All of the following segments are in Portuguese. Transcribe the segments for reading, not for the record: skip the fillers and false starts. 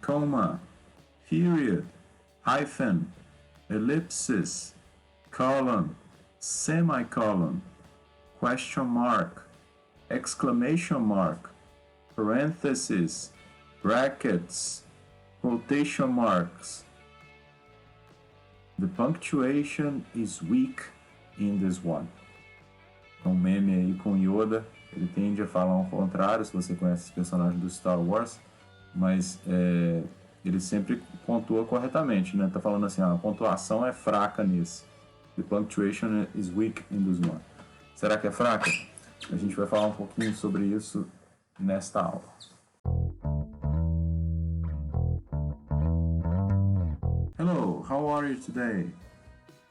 comma, period, hyphen, ellipsis, colon, semicolon, question mark, exclamation mark, parentheses, brackets, quotation marks. The punctuation is weak in this one. Um meme aí com Yoda, ele tende a falar ao contrário, se você conhece esse personagem do Star Wars, mas ele sempre pontua corretamente, né? Tá falando assim, a pontuação é fraca nesse. The punctuation is weak in this one. Será que é fraca? A gente vai falar um pouquinho sobre isso nesta aula. Hello, how are you today?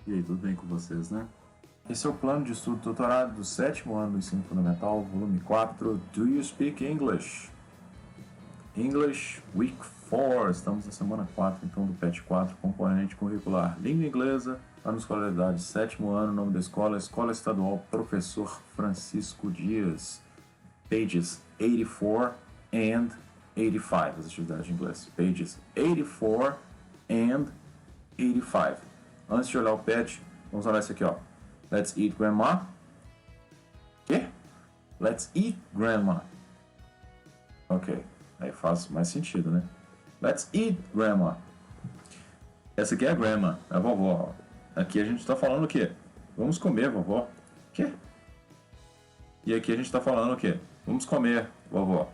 E aí, tudo bem com vocês, né? Esse é o plano de estudo doutorado do 7º ano do ensino fundamental, volume 4, Do You Speak English? English Week 4, estamos na semana 4, então, do PET 4, componente curricular Língua Inglesa, ano de escolaridade 7º ano, nome da escola, Escola Estadual Professor Francisco Dias, pages 84 and 85, as atividades de inglês, pages 84 and 85. Antes de olhar o PET, vamos olhar isso aqui, ó. Let's eat grandma. Quê? Let's eat grandma. Ok, aí faz mais sentido, né? Let's eat grandma. Essa aqui é a grandma, a vovó. Aqui a gente está falando o quê? Vamos comer, vovó. Quê? E aqui a gente está falando o quê? Vamos comer, vovó.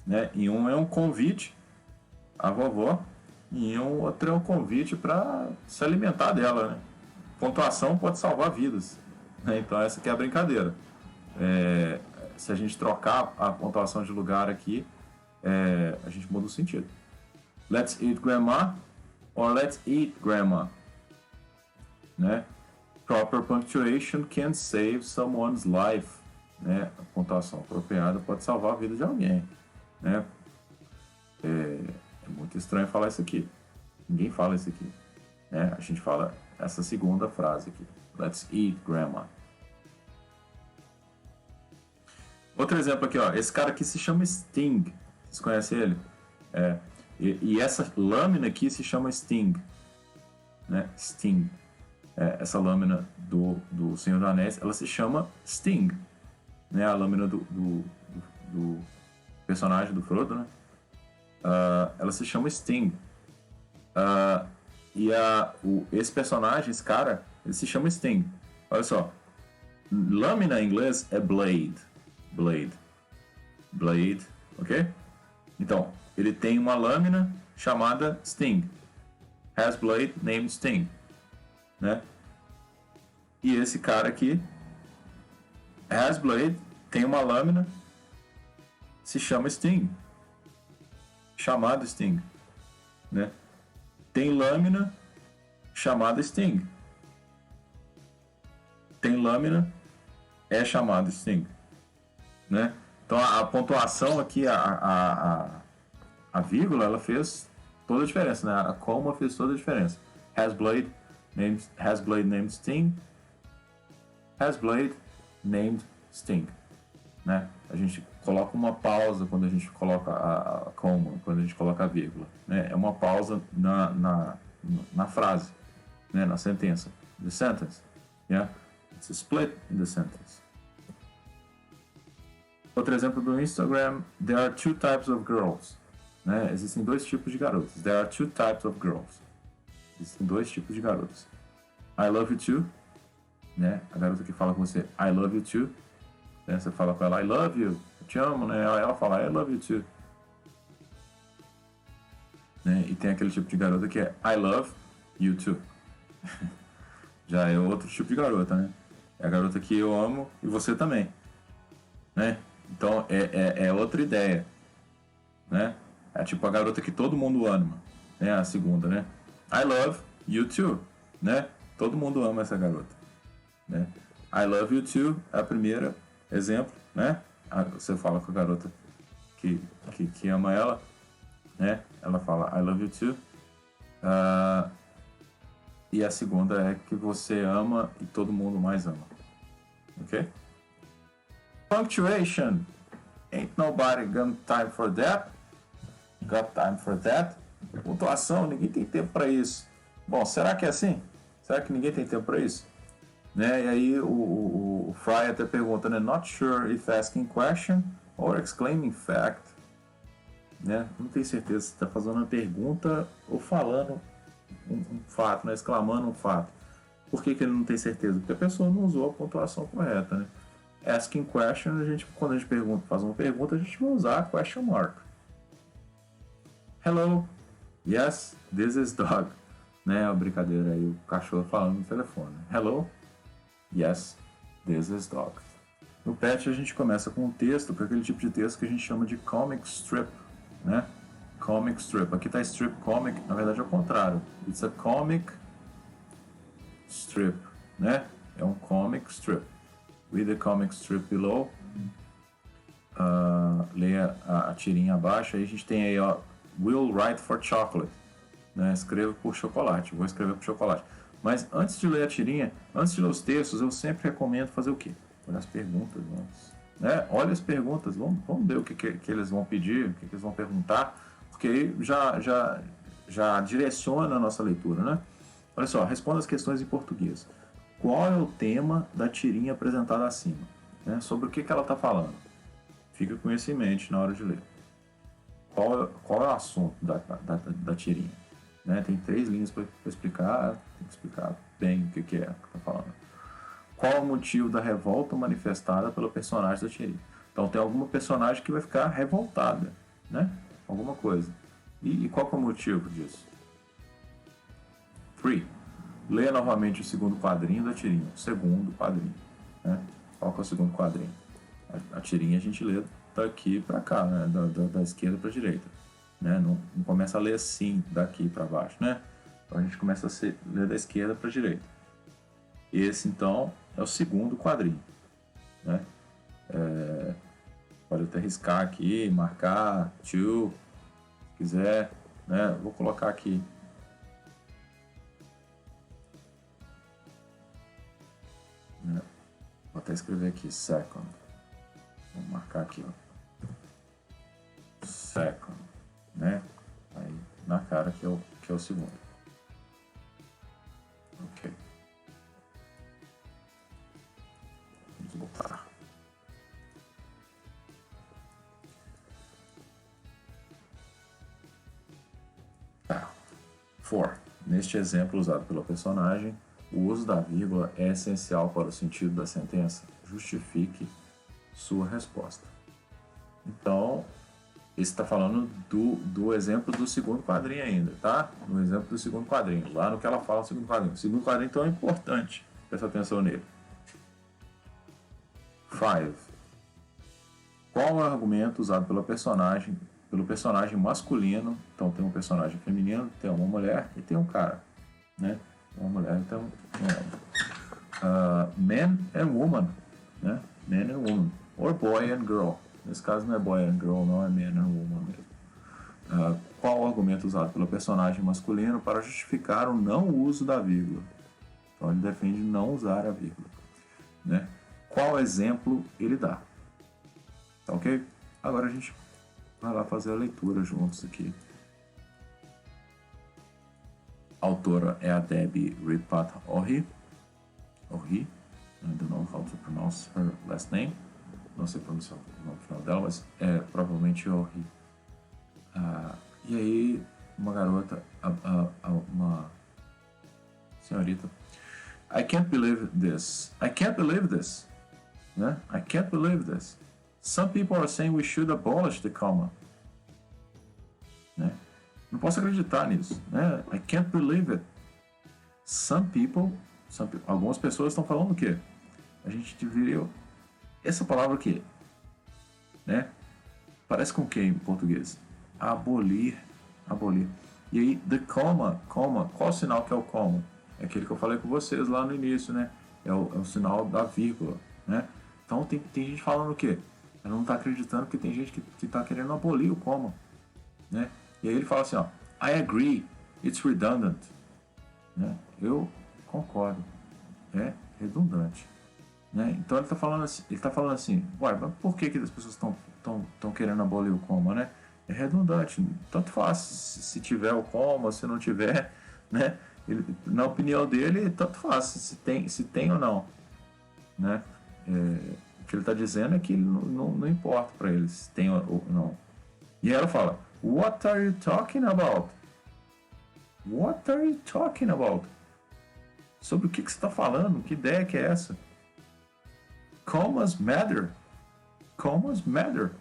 Né? E um é um convite à vovó, e um outro é um convite para se alimentar dela, né? Pontuação pode salvar vidas, né? Então essa aqui é a brincadeira. Se a gente trocar a pontuação de lugar aqui, a gente muda o sentido. Let's eat grandma or let's eat grandma, né? Proper punctuation can save someone's life, né? A pontuação apropriada pode salvar a vida de alguém, né? É muito estranho falar isso aqui. Ninguém fala isso aqui, né? A gente fala essa segunda frase aqui. Let's eat grandma. Outro exemplo aqui, ó. Esse cara aqui se chama Sting. Vocês conhecem ele? E essa lâmina aqui se chama Sting, né? Sting. Essa lâmina do Senhor dos Anéis, ela se chama Sting, né? A lâmina do personagem do Frodo, né? Ela se chama Sting. Esse personagem, esse cara, ele se chama Sting. Olha só. Lâmina em inglês é blade. Blade, ok? Então, ele tem uma lâmina chamada Sting. Has blade named Sting, né? E esse cara aqui, has blade, tem uma lâmina, se chama Sting. Chamado Sting, né? Tem lâmina chamada Sting. Tem lâmina é chamada Sting, né? Então a pontuação aqui, a vírgula, ela fez toda a diferença, né? A comma fez toda a diferença. Has blade named Sting. Has blade named Sting, né? A gente coloca uma pausa quando a gente coloca a comma, quando a gente coloca a vírgula, né? É uma pausa na frase, né? Na sentença. The sentence, yeah? It's a split in the sentence. Outro exemplo do Instagram, there are two types of girls, né? Existem dois tipos de garotas. There are two types of girls. Existem dois tipos de garotas. I love you too, né? A garota que fala com você, I love you too, né? Você fala com ela, I love you, eu te amo, né? Ela fala, I love you too, né? E tem aquele tipo de garota que é I love you too. Já é outro tipo de garota, né? É a garota que eu amo e você também, né? Então é outra ideia, né? É tipo a garota que todo mundo ama, né? A segunda, né? I love you too, né? Todo mundo ama essa garota, né? I love you too é a primeira exemplo, né? Você fala com a garota que ama ela, né? Ela fala I love you too. E a segunda é que você ama e todo mundo mais ama, ok? Punctuation. Ain't nobody got time for that. Got time for that? Pontuação, ninguém tem tempo para isso. Bom, será que é assim? Será que ninguém tem tempo para isso? Né? E aí o Fry até pergunta, né? Not sure if asking question or exclaiming fact. Né? Não tenho certeza se está fazendo uma pergunta ou falando um fato, né? Exclamando um fato. Por que ele não tem certeza? Porque a pessoa não usou a pontuação correta, né? Asking question, quando a gente faz uma pergunta, a gente vai usar a question mark. Hello, yes, this is dog. Né? A brincadeira aí, o cachorro falando no telefone. Hello, yes, this is dog. No PET a gente começa com um texto, com aquele tipo de texto que a gente chama de comic strip, né? Comic strip. Aqui está strip comic, na verdade é o contrário. It's a comic strip, né? É um comic strip. Read the comic strip below. Leia a tirinha abaixo. Aí a gente tem aí, ó, will write for chocolate. Né? Escreva por chocolate. Vou escrever por chocolate. Mas antes de ler a tirinha, antes de ler os textos, eu sempre recomendo fazer o quê? Olha as perguntas antes. Né? Olha as perguntas. Vamos ver o que eles vão pedir, o que eles vão perguntar. Porque aí já direciona a nossa leitura, né? Olha só, responda as questões em português. Qual é o tema da tirinha apresentada acima? Né? Sobre o que ela está falando? Fica com isso em mente na hora de ler. Qual é o assunto da tirinha? Né? Tem 3 linhas para explicar, tem que explicar bem o que é que está falando. Qual o motivo da revolta manifestada pelo personagem da tirinha? Então tem alguma personagem que vai ficar revoltada, né? Alguma coisa. E qual é o motivo disso? 3. Leia novamente o segundo quadrinho da tirinha. O segundo quadrinho. Né? Qual que é o segundo quadrinho? A tirinha a gente lê daqui para cá, né? da esquerda para a direita. Né? Não começa a ler assim, daqui para baixo. Né? Então a gente começa a ler da esquerda para a direita. Esse, então, é o segundo quadrinho. Né? Pode até riscar aqui, marcar, to, se quiser. Né? Vou colocar aqui. Vou até escrever aqui, second. Vou marcar aqui, ó. Second, né? Aí, na cara que é o segundo. Ok. Vamos voltar. Tá. 4. Neste exemplo usado pelo personagem, o uso da vírgula é essencial para o sentido da sentença. Justifique sua resposta. Então, esse está falando do exemplo do segundo quadrinho ainda, tá? No exemplo do segundo quadrinho, lá no que ela fala no segundo quadrinho. O segundo quadrinho, então, é importante. Presta atenção nele. 5. Qual é o argumento usado pelo personagem masculino? Então, tem um personagem feminino, tem uma mulher e tem um cara, né? Uma mulher, então, man and woman, né? Man and woman, or boy and girl. Nesse caso não é boy and girl, não é man and woman mesmo. Qual o argumento usado pelo personagem masculino para justificar o não uso da vírgula? Então ele defende não usar a vírgula, né? Qual exemplo ele dá? Tá ok? Agora a gente vai lá fazer a leitura juntos aqui. A autora é a Debbie Ripat Ohi. I don't know how to pronounce her last name. Não sei pronunciar o nome final dela, mas é provavelmente Ohi. E aí, uma garota, uma senhorita. I can't believe this. I can't believe this. Né? I can't believe this. Some people are saying we should abolish the comma. Né? Não posso acreditar nisso, né? I can't believe it. Algumas pessoas estão falando o quê? A gente deveria... Essa palavra aqui, né? Parece com o que em português? Abolir. E aí, the comma, qual o sinal que é o comma? É aquele que eu falei com vocês lá no início, né? É o sinal da vírgula, né? Então tem gente falando o quê? Ela não está acreditando que tem gente que está querendo abolir o comma, né? E aí ele fala assim, ó, I agree, it's redundant. Né? Eu concordo, é redundante. Né? Então ele está falando assim, uai, mas por que as pessoas estão querendo abolir o comma, né? é redundante. Tanto faz se tiver o coma, se não tiver, né? Na opinião dele, tanto faz se tem ou não, né? O que ele está dizendo é que não importa para ele se tem ou não. E ela fala, What are you talking about? What are you talking about? Sobre o que você está falando? Que ideia que é essa? Commas matter. Commas matter.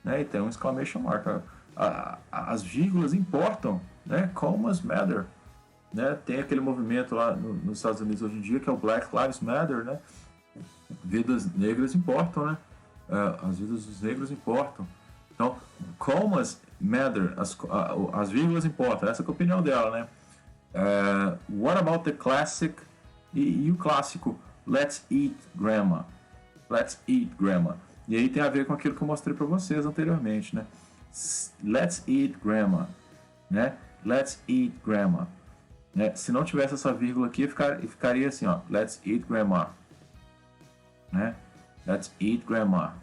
Né? E tem um exclamation mark. As vírgulas importam. Né? Commas matter. Né? Tem aquele movimento lá nos Estados Unidos hoje em dia que é o Black Lives Matter. Né? Vidas negras importam. Né? As vidas dos negros importam. Então, commas matter. As vírgulas importam. Essa é a opinião dela. Né? What about the classic? E o clássico, let's eat grandma. Let's eat grandma. E aí tem a ver com aquilo que eu mostrei para vocês anteriormente, né? Let's eat grandma, né? Let's eat grandma. Né? Se não tivesse essa vírgula aqui, ficaria assim, ó. Let's eat grandma. Né? Let's eat grandma.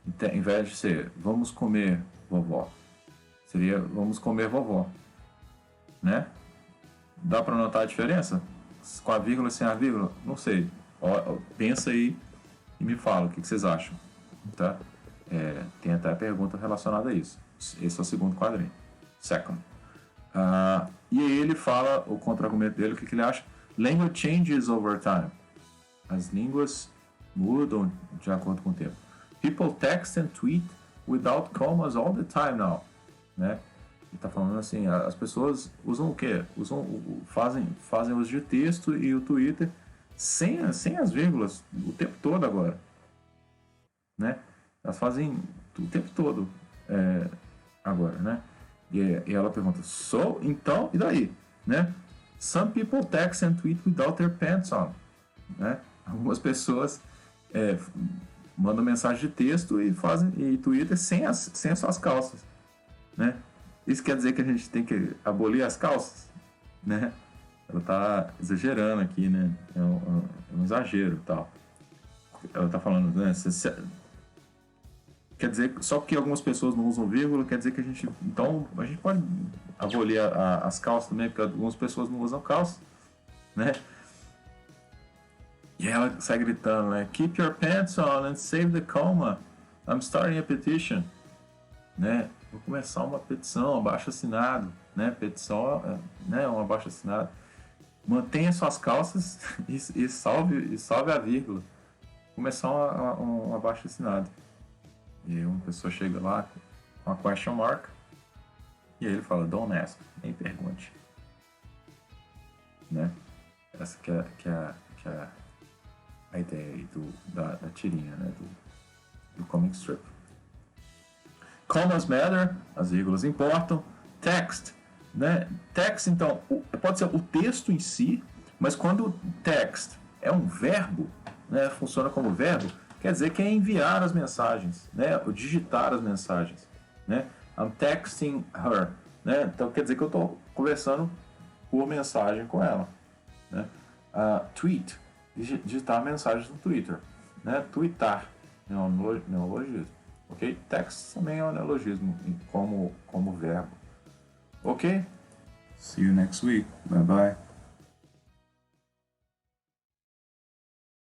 Então, em vez de ser vamos comer vovó, seria vamos comer vovó. Né? Dá para notar a diferença? Com a vírgula e sem a vírgula? Não sei. Pensa aí e me fala o que vocês acham. Tá? Tem até a pergunta relacionada a isso. Esse é o segundo quadrinho. Second. E aí ele fala, o contra-argumento dele, o que ele acha? Language changes over time. As línguas mudam de acordo com o tempo. People text and tweet without commas all the time now. Né? Ele está falando assim, as pessoas usam o quê? Fazem uso de texto e o Twitter sem as vírgulas o tempo todo agora. Né? Elas fazem o tempo todo agora, né? E ela pergunta, então, e daí? Né? Some people text and tweet without their pants on. Né? Algumas pessoas mandam mensagem de texto e Twitter sem as suas calças. Né? Isso quer dizer que a gente tem que abolir as calças? Né? Ela está exagerando aqui, né? É um exagero e tal. Ela está falando, né? Quer dizer, só porque algumas pessoas não usam vírgula, quer dizer que a gente pode abolir as calças também, porque algumas pessoas não usam calça, né? E ela sai gritando, né? Keep your pants on and save the comma. I'm starting a petition. Né? Vou começar uma petição, um abaixo-assinado, né? Petição, né? Um abaixo-assinado. Mantenha suas calças e salve a vírgula. Começar um abaixo-assinado. E aí uma pessoa chega lá com a question mark e aí ele fala, don't ask, nem pergunte. Né? Essa que é a ideia aí da tirinha, né? do comic strip. Commas matter, as vírgulas importam. Text, né? Text, então, pode ser o texto em si, mas quando text é um verbo, né? Funciona como verbo, quer dizer que é enviar as mensagens, né? Ou digitar as mensagens, né? I'm texting her, né? Então quer dizer que eu estou conversando por mensagem com ela, né? Tweet, digitar mensagens no Twitter, né? Tweetar, neologismo, ok? Text também é um neologismo como verbo, ok? See you next week, bye bye.